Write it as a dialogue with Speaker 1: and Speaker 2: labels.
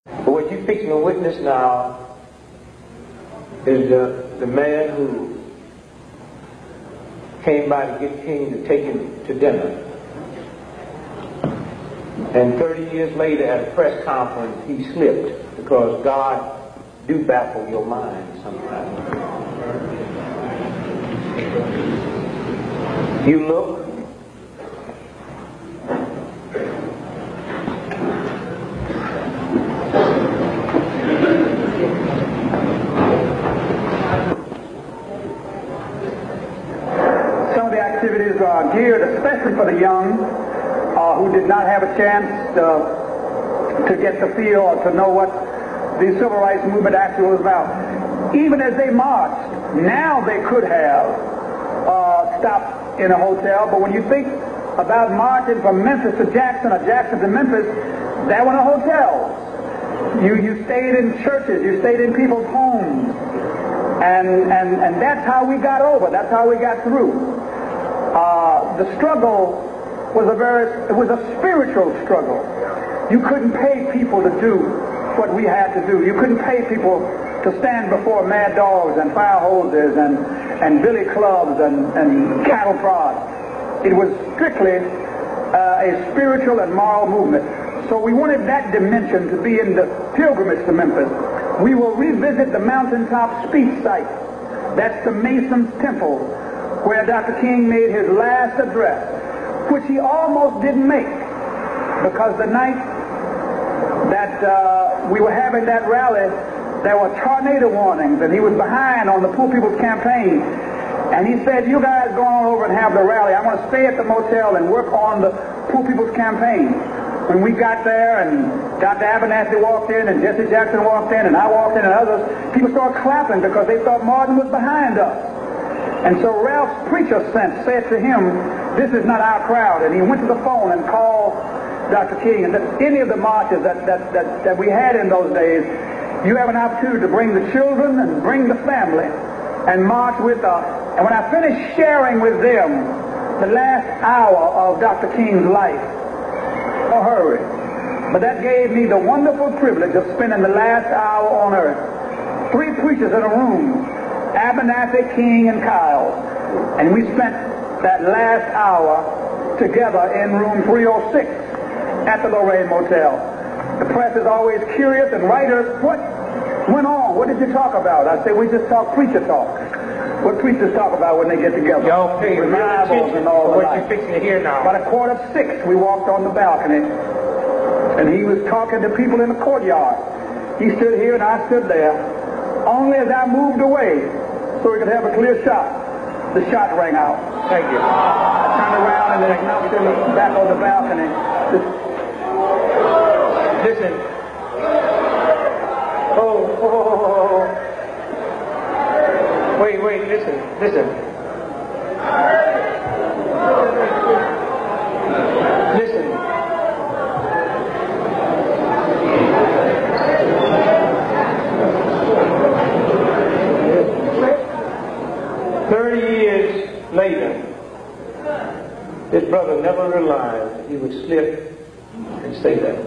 Speaker 1: But what you're fixing to witness now is the man who came by to get King to take him to dinner. And 30 years later at a press conference, he slipped, because God do baffle your mind sometimes. You look.
Speaker 2: Some of the activities are geared especially for the young who did not have a chance to get the feel or to know what the civil rights movement actually was about. Even as they marched, now they could have stopped in a hotel, but when you think about marching from Memphis to Jackson or Jackson to Memphis, there were no hotels. You stayed in churches, you stayed in people's homes, and that's how we got over, that's how we got through. The struggle was a spiritual struggle. You couldn't pay people to do what we had to do. You couldn't pay people to stand before mad dogs and fire hoses and billy clubs and cattle prods. It was strictly a spiritual and moral movement. So we wanted that dimension to be in the pilgrimage to Memphis. We will revisit the mountaintop speech site. That's the Mason's Temple, where Dr. King made his last address, which he almost didn't make, because the night that we were having that rally, there were tornado warnings, and he was behind on the Poor People's Campaign. And he said, you guys go on over and have the rally. I want to stay at the motel and work on the Poor People's Campaign. When we got there and Dr. Abernathy walked in and Jesse Jackson walked in and I walked in and others, people started clapping because they thought Martin was behind us. And so Ralph's preacher said to him, this is not our crowd. And he went to the phone and called Dr. King and said, any of the marches that we had in those days, you have an opportunity to bring the children and bring the family and march with us. And when I finished sharing with them the last hour of Dr. King's life, a hurry, but that gave me the wonderful privilege of spending the last hour on earth. 3 preachers in a room, Abernathy, King, and Kyle. And we spent that last hour together in room 306 at the Lorraine Motel. The press is always curious, and writers, what went on? What did you talk about? I say, we just talk preacher talk. What preachers talk about when they get together?
Speaker 1: Y'all pay real attention to what you're fixing to hear now.
Speaker 2: About 5:45, we walked on the balcony, and he was talking to people in the courtyard. He stood here and I stood there. Only as I moved away, so we could have a clear shot, the shot rang out.
Speaker 1: Thank you.
Speaker 2: I turned around and then knocked him back on the balcony.
Speaker 1: Listen. Oh. Wait, listen. 30 years later, this brother never realized he would slip and stay there.